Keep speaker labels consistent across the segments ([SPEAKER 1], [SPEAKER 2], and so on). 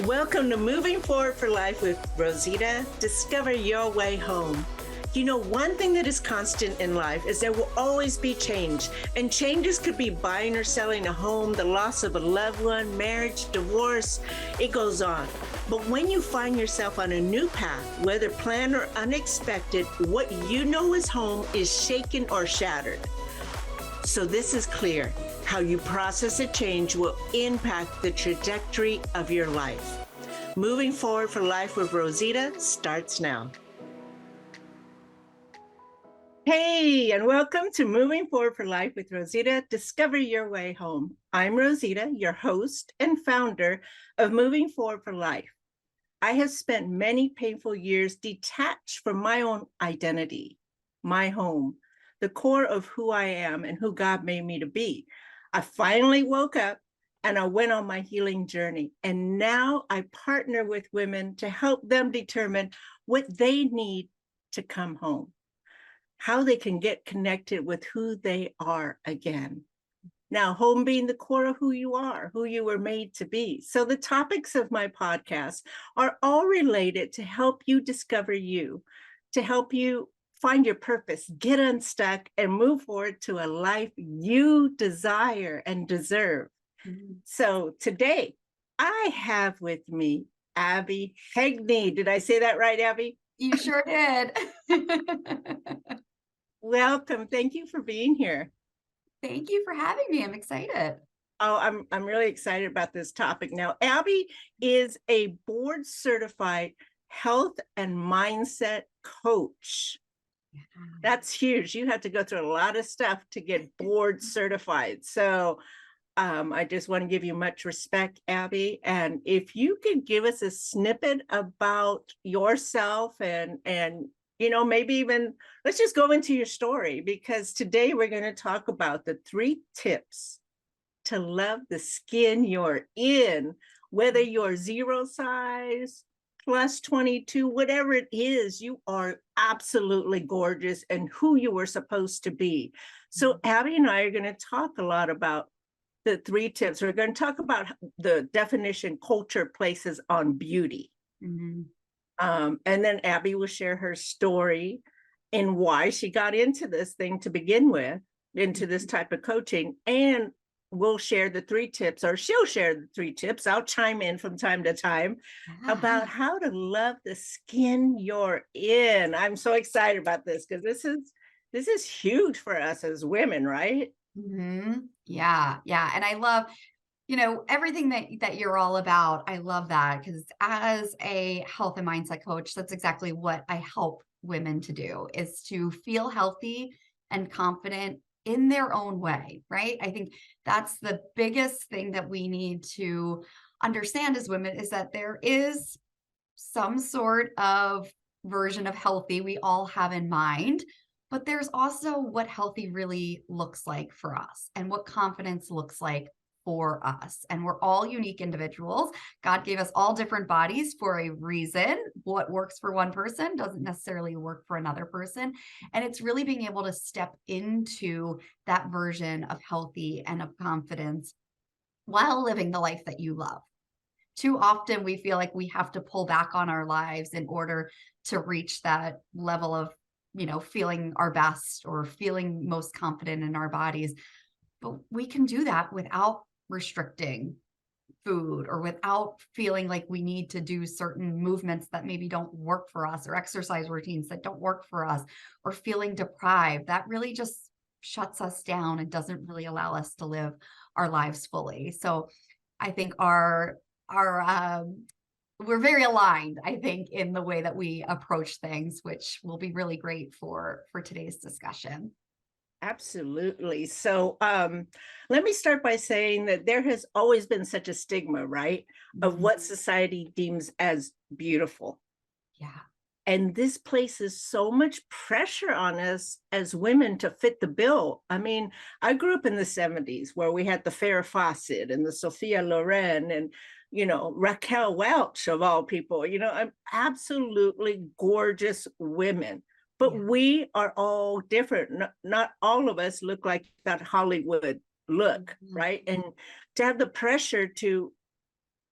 [SPEAKER 1] Welcome to Moving Forward for Life with Rosita. Discover your way home. You know, one thing that is constant in life is there will always be change. And changes could be buying or selling a home, the loss of a loved one, marriage, divorce, it goes on. But when you find yourself on a new path, whether planned or unexpected, what you know is home is shaken or shattered. So this is clear. How you process a change will impact the trajectory of your life. Moving Forward for Life with Rosita starts now. Hey, and welcome to Moving Forward for Life with Rosita. Discover your way home. I'm Rosita, your host and founder of Moving Forward for Life. I have spent many painful years detached from my own identity, my home, the core of who I am and who God made me to be. I finally woke up and I went on my healing journey. And now I partner with women to help them determine what they need to come home, how they can get connected with who they are again. Now, home being the core of who you are, who you were made to be. So the topics of my podcast are all related to help you discover you, to help you find your purpose, get unstuck, and move forward to a life you desire and deserve. Mm-hmm. So today, I have with me Abbey Heagney. Did I say that right, Abbey?
[SPEAKER 2] You sure did.
[SPEAKER 1] Welcome. Thank you for being here.
[SPEAKER 2] Thank you for having me. I'm excited.
[SPEAKER 1] Oh, I'm really excited about this topic. Now, Abbey is a board certified health and mindset coach. That's huge. You have to go through a lot of stuff to get board certified. So I just want to give you much respect, Abbey. And if you could give us a snippet about yourself and you know, maybe even let's just go into your story, because today we're going to talk about the 3 tips to love the skin you're in, whether you're 0 size, plus 22, whatever it is, you are absolutely gorgeous and who you were supposed to be. So Abbey and I are going to talk a lot about the 3 tips. We're going to talk about the definition culture places on beauty. Mm-hmm. And then Abbey will share her story and why she got into this thing to begin with, into this type of coaching. And we'll share the 3 tips, or she'll share the 3 tips. I'll chime in from time to time about how to love the skin you're in. I'm so excited about this because this is huge for us as women, right?
[SPEAKER 2] Mm-hmm. Yeah. And I love, everything that you're all about. I love that because as a health and mindset coach, that's exactly what I help women to do, is to feel healthy and confident in their own way, right? I think that's the biggest thing that we need to understand as women, is that there is some sort of version of healthy we all have in mind, but there's also what healthy really looks like for us and what confidence looks like for us. And we're all unique individuals. God gave us all different bodies for a reason. What works for one person doesn't necessarily work for another person. And it's really being able to step into that version of healthy and of confidence while living the life that you love. Too often we feel like we have to pull back on our lives in order to reach that level of, feeling our best or feeling most confident in our bodies. But we can do that without restricting food or without feeling like we need to do certain movements that maybe don't work for us, or exercise routines that don't work for us, or feeling deprived. That really just shuts us down and doesn't really allow us to live our lives fully. So I think we're very aligned, I think, in the way that we approach things, which will be really great for today's discussion.
[SPEAKER 1] Absolutely. So let me start by saying that there has always been such a stigma, right, of what society deems as beautiful.
[SPEAKER 2] Yeah.
[SPEAKER 1] And this places so much pressure on us as women to fit the bill. I mean, I grew up in the 70s where we had the Farrah Faucet and the Sophia Loren and, Raquel Welch of all people, absolutely gorgeous women. But we are all different. Not all of us look like that Hollywood look, right? And to have the pressure to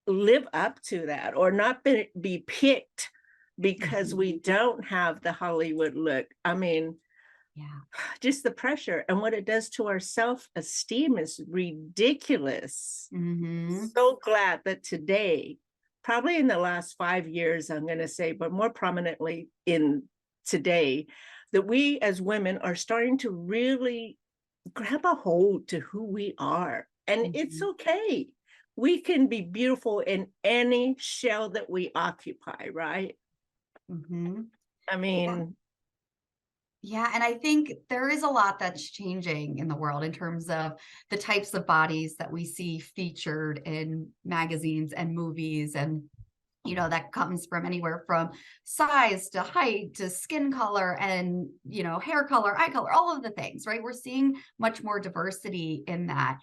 [SPEAKER 1] live up to that or not be picked because we don't have the Hollywood look. I mean,
[SPEAKER 2] Yeah.
[SPEAKER 1] just the pressure and what it does to our self-esteem is ridiculous. So glad that today, probably in the last 5 years, I'm going to say, but more prominently in today, that we as women are starting to really grab a hold to who we are. And it's okay. We can be beautiful in any shell that we occupy, right? I mean,
[SPEAKER 2] yeah. And I think there is a lot that's changing in the world in terms of the types of bodies that we see featured in magazines and movies. And, you know, that comes from anywhere from size to height to skin color and, you know, hair color, eye color, all of the things, right? We're seeing much more diversity in that.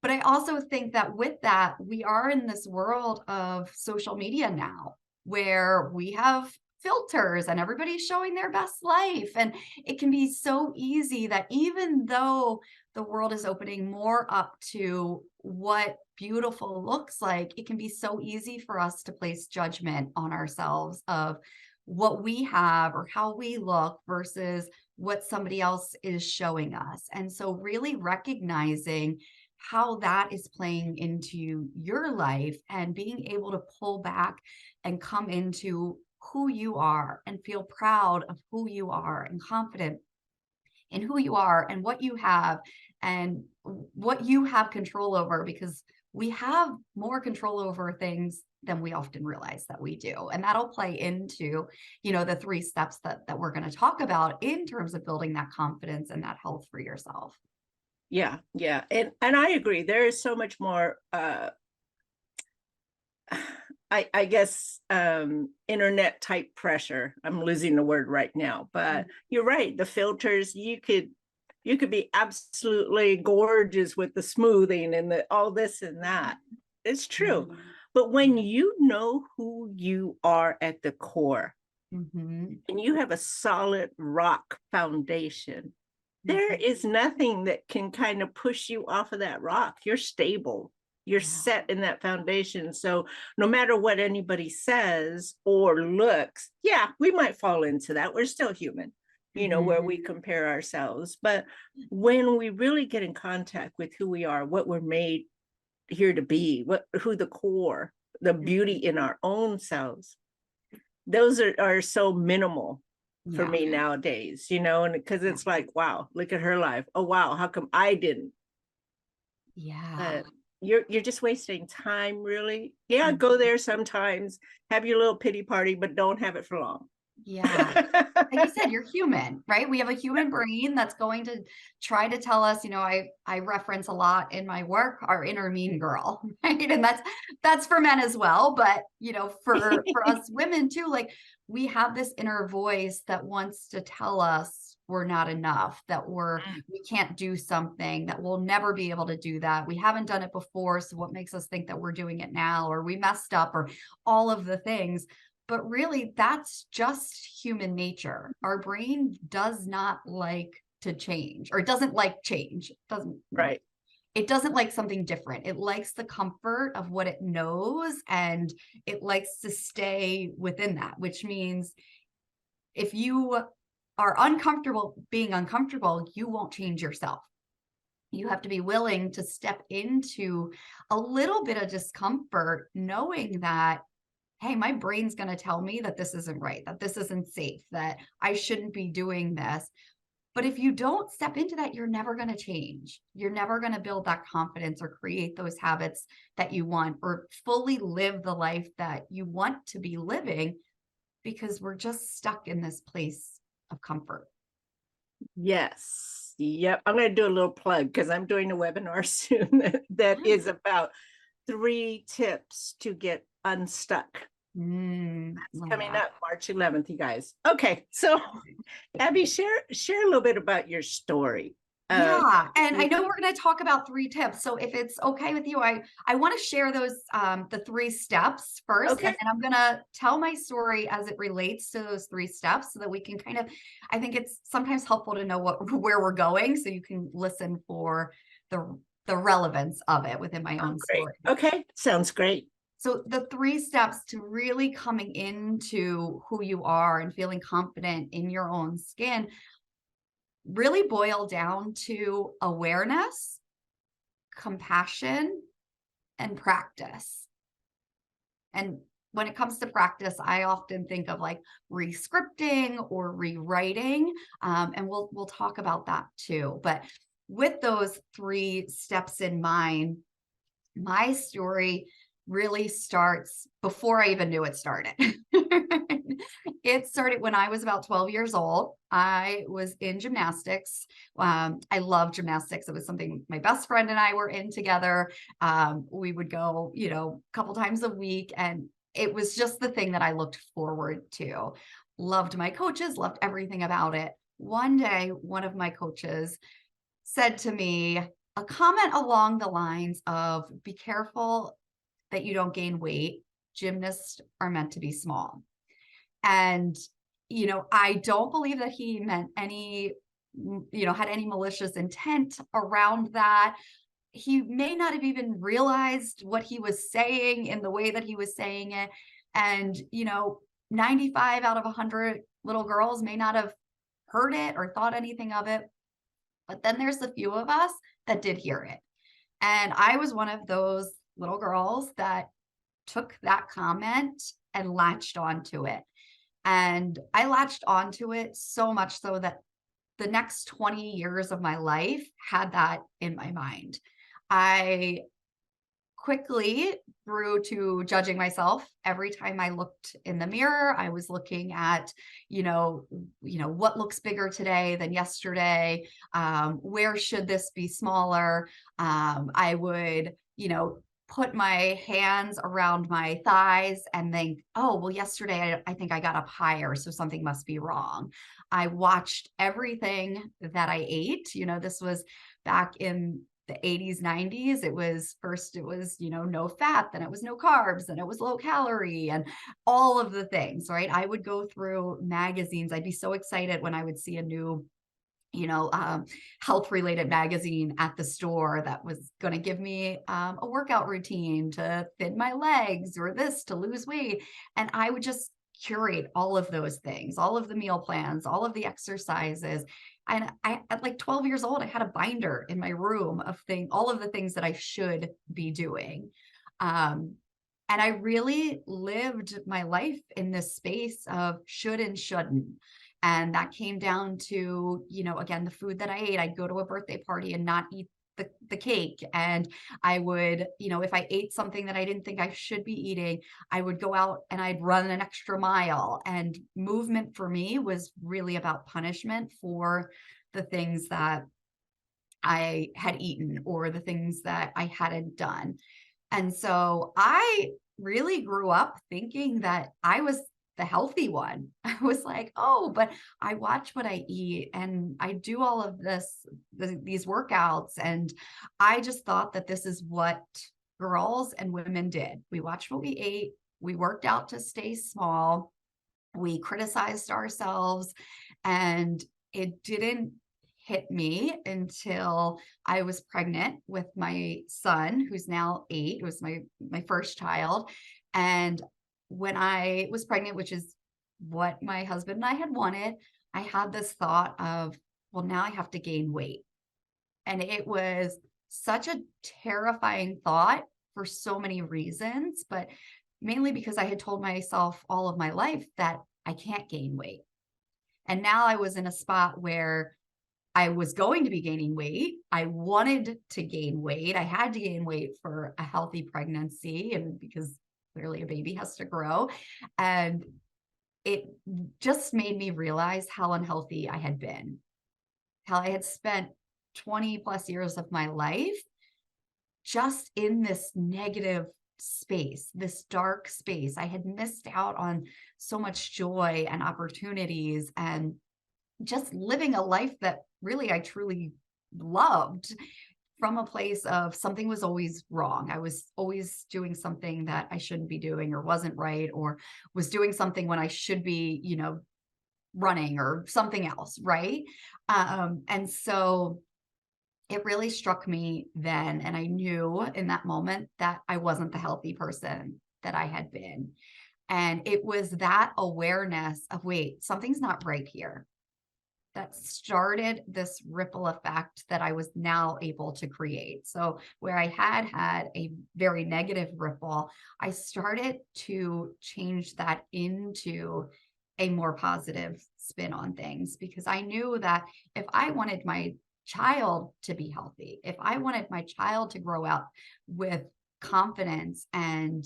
[SPEAKER 2] But I also think that with that, we are in this world of social media now where we have filters and everybody's showing their best life. And it can be so easy that even though the world is opening more up to what beautiful looks like, it can be so easy for us to place judgment on ourselves of what we have or how we look versus what somebody else is showing us. And so really recognizing how that is playing into your life and being able to pull back and come into who you are and feel proud of who you are and confident in who you are and what you have and what you have control over, because we have more control over things than we often realize that we do. And that'll play into, you know, the 3 steps that we're going to talk about in terms of building that confidence and that health for yourself.
[SPEAKER 1] yeah, and I agree. There is so much more I guess internet type pressure. I'm losing the word right now, but you're right. The filters, you could be absolutely gorgeous with the smoothing and the all this and that. It's true. But when you know who you are at the core and you have a solid rock foundation, there is nothing that can kind of push you off of that rock. You're stable. You're set in that foundation. So no matter what anybody says or looks, yeah, we might fall into that. We're still human, you know, where we compare ourselves. But when we really get in contact with who we are, what we're made here to be, who the core, the beauty in our own selves, those are so minimal for me nowadays, you know, and because it's like, wow, look at her life. Oh, wow, how come I didn't? You're just wasting time, really. Yeah, go there sometimes, have your little pity party, but don't have it for long.
[SPEAKER 2] Yeah. Like you said, you're human, right? We have a human brain that's going to try to tell us, you know, I reference a lot in my work our inner mean girl, right? And that's for men as well, but you know, for us women too, like we have this inner voice that wants to tell us we're not enough, that we can't do something, that we'll never be able to do that. We haven't done it before, so what makes us think that we're doing it now, or we messed up, or all of the things. But really, that's just human nature. Our brain does not like to change, or it doesn't like change. It doesn't,
[SPEAKER 1] right.
[SPEAKER 2] It doesn't like something different. It likes the comfort of what it knows, and it likes to stay within that, which means if you are uncomfortable being uncomfortable, you won't change yourself. You have to be willing to step into a little bit of discomfort, knowing that, hey, my brain's going to tell me that this isn't right, that this isn't safe, that I shouldn't be doing this. But if you don't step into that, you're never going to change. You're never going to build that confidence or create those habits that you want or fully live the life that you want to be living, because we're just stuck in this place of comfort.
[SPEAKER 1] Yes. Yep. I'm going to do a little plug because I'm doing a webinar soon that is about 3 tips to get unstuck. That's coming up March 11th, you guys. Okay. So Abby, share a little bit about your story.
[SPEAKER 2] Yeah, and I know we're going to talk about 3 tips. So if it's okay with you, I want to share those the 3 steps first,
[SPEAKER 1] Okay.
[SPEAKER 2] and I'm going to tell my story as it relates to those 3 steps, so that we can kind of, I think it's sometimes helpful to know where we're going, so you can listen for the relevance of it within my own story.
[SPEAKER 1] Okay, sounds great.
[SPEAKER 2] So the 3 steps to really coming into who you are and feeling confident in your own skin really boil down to awareness, compassion, and practice. And when it comes to practice, I often think of like re-scripting or rewriting, and we'll talk about that too. But with those 3 steps in mind, my story really starts before I even knew it started. It started when I was about 12 years old. I was in gymnastics. I love gymnastics. It was something my best friend and I were in together. We would go, a couple times a week, and it was just the thing that I looked forward to. Loved my coaches, loved everything about it. One day, one of my coaches said to me a comment along the lines of, be careful that you don't gain weight. Gymnasts are meant to be small. And, I don't believe that he meant had any malicious intent around that. He may not have even realized what he was saying in the way that he was saying it. And, 95 out of 100 little girls may not have heard it or thought anything of it. But then there's a few of us that did hear it. And I was one of those little girls that took that comment and latched onto it. And I latched onto it so much so that the next 20 years of my life had that in my mind. I quickly grew to judging myself every time I looked in the mirror. I was looking at, what looks bigger today than yesterday? Where should this be smaller? I would, put my hands around my thighs and think, oh, well, yesterday I think I got up higher, so something must be wrong. I watched everything that I ate. This was back in the 80s, 90s. It was, no fat, then it was no carbs, then it was low calorie, and all of the things, right? I would go through magazines. I'd be so excited when I would see a new health related magazine at the store that was going to give me a workout routine to thin my legs or this to lose weight. And I would just curate all of those things, all of the meal plans, all of the exercises. And I, at like 12 years old, I had a binder in my room of all of the things that I should be doing. And I really lived my life in this space of should and shouldn't. And that came down to, again, the food that I ate. I'd go to a birthday party and not eat the cake. And I would, if I ate something that I didn't think I should be eating, I would go out and I'd run an extra mile. And movement for me was really about punishment for the things that I had eaten or the things that I hadn't done. And so I really grew up thinking that I was the healthy one. I was like, oh, but I watch what I eat and I do all of these workouts. And I just thought that this is what girls and women did. We watched what we ate. We worked out to stay small. We criticized ourselves, and it didn't hit me until I was pregnant with my son, who's now 8. It was my first child. And when I was pregnant, which is what my husband and I had wanted, I had this thought of, well, now I have to gain weight. And it was such a terrifying thought for so many reasons, but mainly because I had told myself all of my life that I can't gain weight. And now I was in a spot where I was going to be gaining weight. I wanted to gain weight. I had to gain weight for a healthy pregnancy, and because clearly a baby has to grow. And it just made me realize how unhealthy I had been, how I had spent 20 plus years of my life just in this negative space, this dark space. I had missed out on so much joy and opportunities and just living a life that really I truly loved, from a place of something was always wrong. I was always doing something that I shouldn't be doing or wasn't right, or was doing something when I should be, running or something else. Right. And so it really struck me then. And I knew in that moment that I wasn't the healthy person that I had been. And it was that awareness of, wait, something's not right here, that started this ripple effect that I was now able to create. So where I had a very negative ripple, I started to change that into a more positive spin on things, because I knew that if I wanted my child to be healthy, if I wanted my child to grow up with confidence and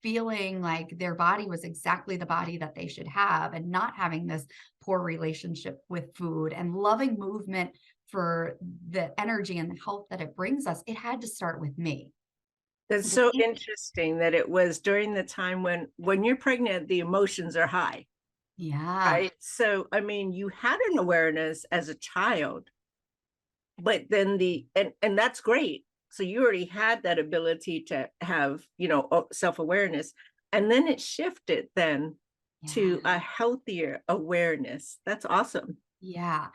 [SPEAKER 2] feeling like their body was exactly the body that they should have, and not having this poor relationship with food, and loving movement for the energy and the health that it brings us, it had to start with me.
[SPEAKER 1] That's so interesting that it was during the time when you're pregnant, the emotions are high.
[SPEAKER 2] Yeah.
[SPEAKER 1] Right. So, I mean, you had an awareness as a child, but then and that's great. So you already had that ability to have, self-awareness. And then it shifted then to
[SPEAKER 2] Yeah.
[SPEAKER 1] a healthier awareness. That's awesome.
[SPEAKER 2] Yeah.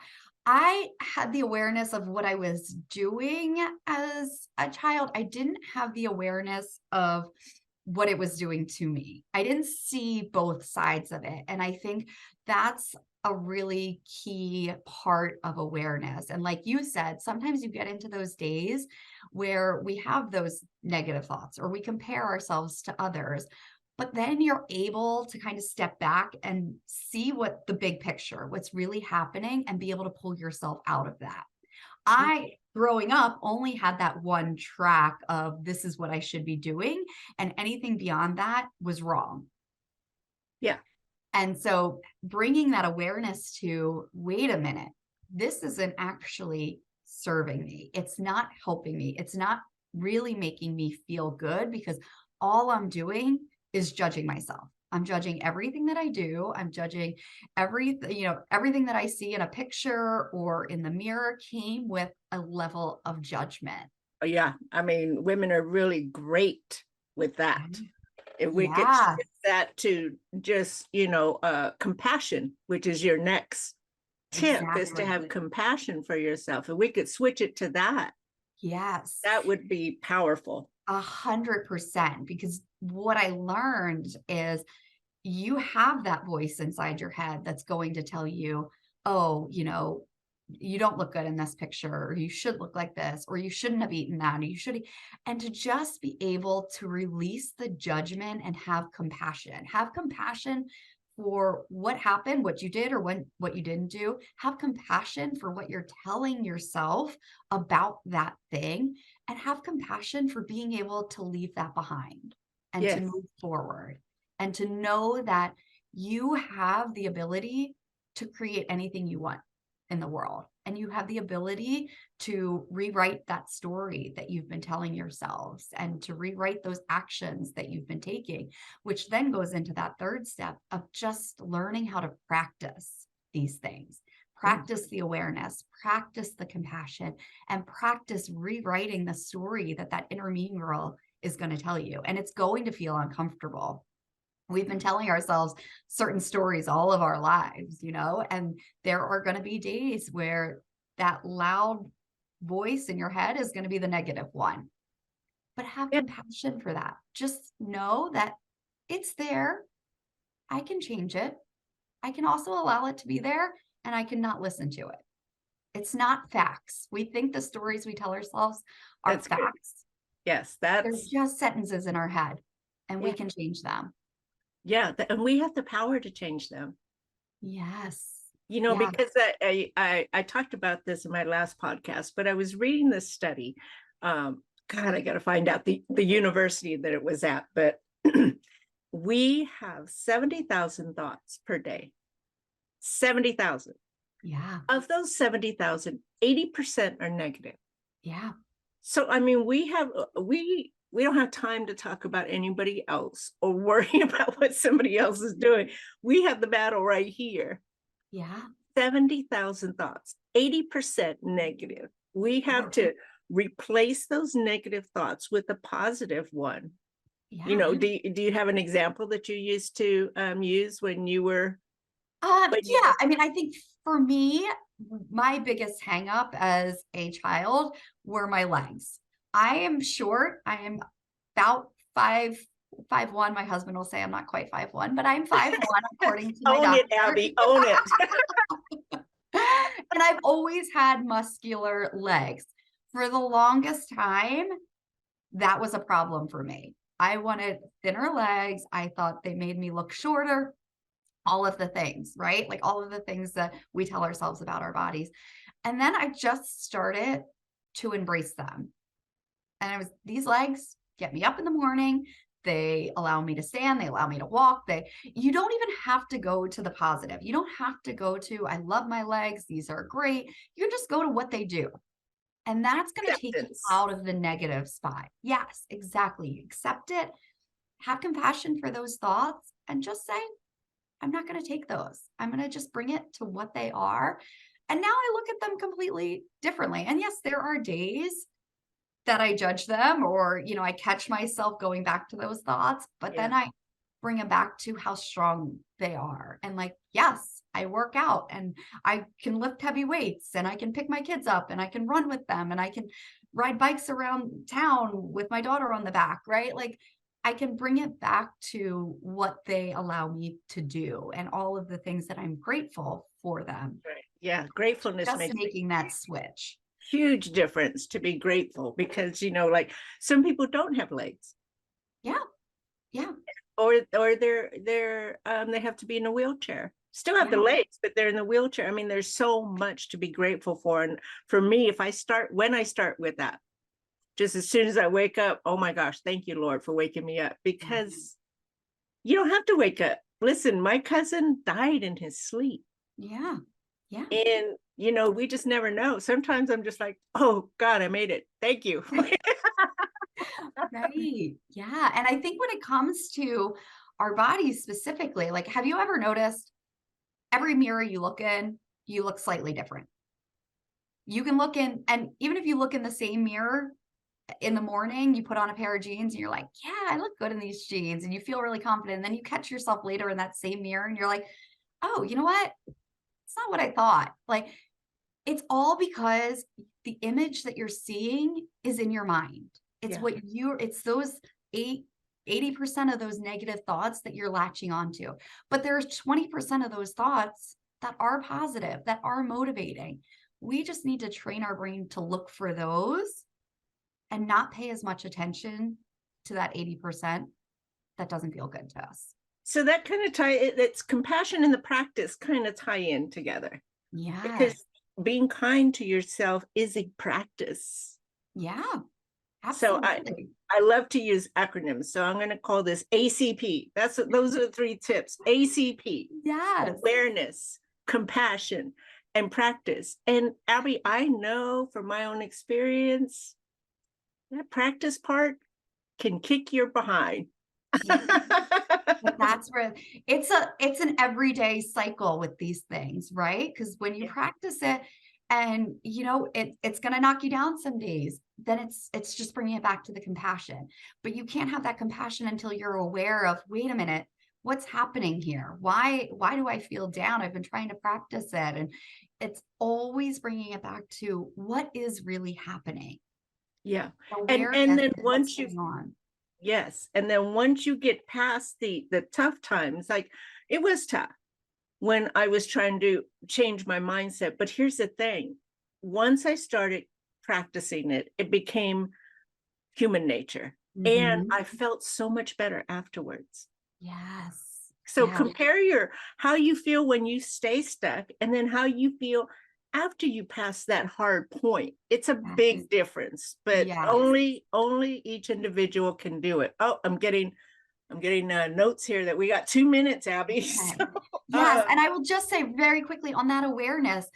[SPEAKER 2] I had the awareness of what I was doing as a child. I didn't have the awareness of what it was doing to me. I didn't see both sides of it. And I think that's a really key part of awareness. And like you said, sometimes you get into those days where we have those negative thoughts, or we compare ourselves to others. But then you're able to kind of step back and see what the big picture, what's really happening, and be able to pull yourself out of that. I, growing up, only had that one track of this is what I should be doing, and anything beyond that was wrong.
[SPEAKER 1] Yeah.
[SPEAKER 2] And so bringing that awareness to, wait a minute, this isn't actually serving me. It's not helping me. It's not really making me feel good, because all I'm doing is judging myself. I'm judging everything that I do. I'm judging everything that I see in a picture or in the mirror came with a level of judgment.
[SPEAKER 1] Yeah. I mean, women are really great with that. If we could
[SPEAKER 2] Yeah,
[SPEAKER 1] shift that to just, compassion, which is your next tip, is to
[SPEAKER 2] exactly.
[SPEAKER 1] have compassion for yourself. If we could switch it to that,
[SPEAKER 2] Yes.
[SPEAKER 1] that would be powerful.
[SPEAKER 2] 100%, because what I learned is you have that voice inside your head that's going to tell you, oh, you don't look good in this picture, or you should look like this, or you shouldn't have eaten that, or you should. And to just be able to release the judgment and have compassion for what happened, what you did, or what you didn't do. Have compassion for what you're telling yourself about that thing, and have compassion for being able to leave that behind and to
[SPEAKER 1] Yes.
[SPEAKER 2] move forward, and to know that you have the ability to create anything you want in the world. And you have the ability to rewrite that story that you've been telling yourselves, and to rewrite those actions that you've been taking, which then goes into that third step of just learning how to practice these things. Practice the awareness, practice the compassion, and practice rewriting the story that inner mean girl is going to tell you. And it's going to feel uncomfortable. We've been telling ourselves certain stories all of our lives, and there are going to be days where that loud voice in your head is going to be the negative one. But have
[SPEAKER 1] Yeah.
[SPEAKER 2] compassion for that. Just know that it's there. I can change it. I can also allow it to be there, and I cannot listen to it. It's not facts. We think the stories we tell ourselves are
[SPEAKER 1] That's good.
[SPEAKER 2] facts.
[SPEAKER 1] Yes.
[SPEAKER 2] They're
[SPEAKER 1] That's,
[SPEAKER 2] just sentences in our head, and we
[SPEAKER 1] yeah.
[SPEAKER 2] can change them.
[SPEAKER 1] Yeah. And we have the power to change them.
[SPEAKER 2] Yes. Yeah.
[SPEAKER 1] Because I talked about this in my last podcast, but I was reading this study. God, I got to find out the university that it was at, but we have 70,000 thoughts per day. 70,000.
[SPEAKER 2] Yeah.
[SPEAKER 1] Of those 70,000, 80% are negative.
[SPEAKER 2] Yeah.
[SPEAKER 1] So, I mean, we don't have time to talk about anybody else or worry about what somebody else is doing. We have the battle right here.
[SPEAKER 2] Yeah.
[SPEAKER 1] 70,000 thoughts, 80% negative. We have to replace those negative thoughts with a positive one.
[SPEAKER 2] Yeah.
[SPEAKER 1] Do you have an example that you used to use when you were?
[SPEAKER 2] Yeah. I mean, I think for me, my biggest hang up as a child were my legs. I am short. I am about 5'1". My husband will say I'm not quite 5'1", but I'm 5'1" according to my
[SPEAKER 1] Own
[SPEAKER 2] doctor.
[SPEAKER 1] it, Abby, own it.
[SPEAKER 2] And I've always had muscular legs. For the longest time, that was a problem for me. I wanted thinner legs. I thought they made me look shorter, all of the things, right? Like all of the things that we tell ourselves about our bodies. And then I just started to embrace them. And these legs get me up in the morning. They allow me to stand. They allow me to walk. You don't even have to go to the positive. You don't have to go to, I love my legs. These are great. You can just go to what they do. And that's going to take you out of the negative spot. Yes, exactly. You accept it, have compassion for those thoughts, and just say, I'm not going to take those. I'm going to just bring it to what they are. And now I look at them completely differently. And yes, there are days that I judge them, or, I catch myself going back to those thoughts, but then I bring them back to how strong they are. And like, yes, I work out and I can lift heavy weights and I can pick my kids up and I can run with them and I can ride bikes around town with my daughter on the back, right? Like I can bring it back to what they allow me to do and all of the things that I'm grateful for them.
[SPEAKER 1] Right. Yeah. Gratefulness
[SPEAKER 2] Just
[SPEAKER 1] makes
[SPEAKER 2] making that switch.
[SPEAKER 1] Huge difference to be grateful because, like some people don't have legs.
[SPEAKER 2] Yeah. Yeah.
[SPEAKER 1] Or they have to be in a wheelchair. Still have the legs, but they're in the wheelchair. I mean, there's so much to be grateful for. And for me, when I start with that, just as soon as I wake up, oh my gosh, thank you, Lord, for waking me up, because you don't have to wake up. Listen, my cousin died in his sleep.
[SPEAKER 2] Yeah. Yeah.
[SPEAKER 1] And, we just never know. Sometimes I'm just like, oh God, I made it. Thank you.
[SPEAKER 2] Right. Yeah. And I think when it comes to our bodies specifically, like, have you ever noticed every mirror you look in, you look slightly different? You can look in, and even if you look in the same mirror in the morning, you put on a pair of jeans and you're like, yeah, I look good in these jeans, and you feel really confident. And then you catch yourself later in that same mirror and you're like, oh, you know what? It's not what I thought. Like, it's all because the image that you're seeing is in your mind. It's it's those 80% of those negative thoughts that you're latching onto. But there's 20% of those thoughts that are positive, that are motivating. We just need to train our brain to look for those and not pay as much attention to that 80% that doesn't feel good to us.
[SPEAKER 1] So that kind of it's compassion and the practice kind of tie in together.
[SPEAKER 2] Yeah.
[SPEAKER 1] Because being kind to yourself is a practice.
[SPEAKER 2] Yeah. Absolutely.
[SPEAKER 1] So I love to use acronyms. So I'm going to call this ACP. Those are the 3 tips. ACP.
[SPEAKER 2] Yes.
[SPEAKER 1] Awareness, compassion, and practice. And Abby, I know from my own experience, that practice part can kick your behind.
[SPEAKER 2] That's where it's an everyday cycle with these things, right? Because when you practice it and it's going to knock you down some days, then it's just bringing it back to the compassion. But you can't have that compassion until you're aware of, wait a minute, what's happening here? Why do I feel down? I've been trying to practice it. And it's always bringing it back to what is really happening.
[SPEAKER 1] Yeah. And then once and then once you get past the tough times, like it was tough when I was trying to change my mindset. But here's the thing. Once I started practicing it, it became human nature. And I felt so much better afterwards.
[SPEAKER 2] Yes.
[SPEAKER 1] So compare how you feel when you stay stuck and then how you feel after you pass that hard point. It's a big difference, but only each individual can do it. Oh, I'm getting notes here that we got 2 minutes, Abby.
[SPEAKER 2] Okay. So, yes. And I will just say very quickly on that awareness,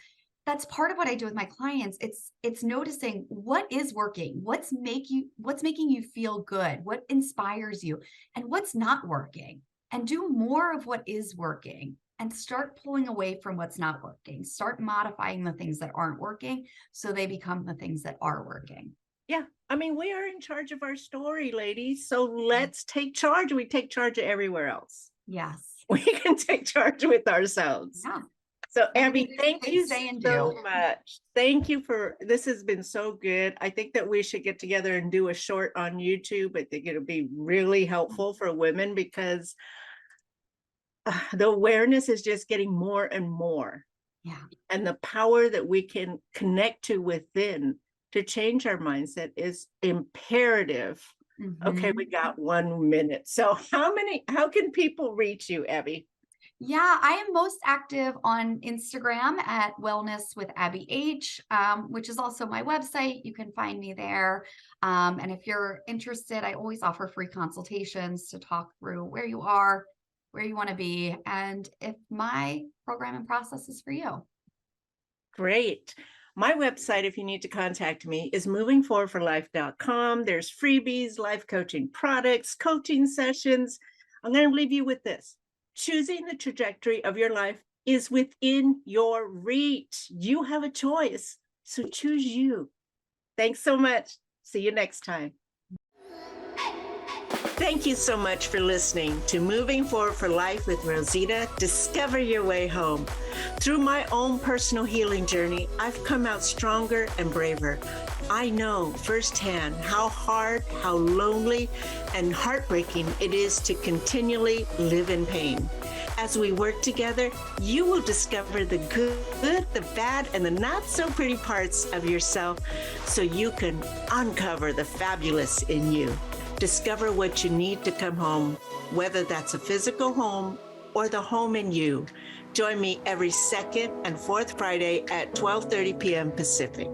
[SPEAKER 2] that's part of what I do with my clients. It's noticing what is working, what's making you feel good, what inspires you, and what's not working, and do more of what is working and start pulling away from what's not working. Start modifying the things that aren't working so they become the things that are working.
[SPEAKER 1] Yeah. I mean, we are in charge of our story, ladies. So let's take charge. We take charge of everywhere else.
[SPEAKER 2] Yes.
[SPEAKER 1] We can take charge with ourselves.
[SPEAKER 2] Yeah.
[SPEAKER 1] So Abby, thank you
[SPEAKER 2] say and
[SPEAKER 1] so
[SPEAKER 2] do.
[SPEAKER 1] much. Thank you for, this has been so good. I think that we should get together and do a short on YouTube. I think it'll be really helpful for women because the awareness is just getting more and more.
[SPEAKER 2] Yeah.
[SPEAKER 1] And the power that we can connect to within to change our mindset is imperative. Okay, we got 1 minute. So how can people reach you, Abby?
[SPEAKER 2] Yeah, I am most active on Instagram at Wellness with Abbey H, which is also my website. You can find me there. And if you're interested, I always offer free consultations to talk through where you are, where you want to be, and if my program and process is for you.
[SPEAKER 1] Great. My website, if you need to contact me, is movingforwardforlife.com. There's freebies, life coaching products, coaching sessions. I'm going to leave you with this. Choosing the trajectory of your life is within your reach. You have a choice, so choose you. Thanks so much. See you next time. Thank you so much for listening to Moving Forward for Life with Rosita. Discover your way home. Through my own personal healing journey, I've come out stronger and braver. I know firsthand how hard, how lonely, and heartbreaking it is to continually live in pain. As we work together, you will discover the good, the bad, and the not so pretty parts of yourself so you can uncover the fabulous in you. Discover what you need to come home, whether that's a physical home or the home in you. Join me every second and fourth Friday at 12:30 p.m. Pacific.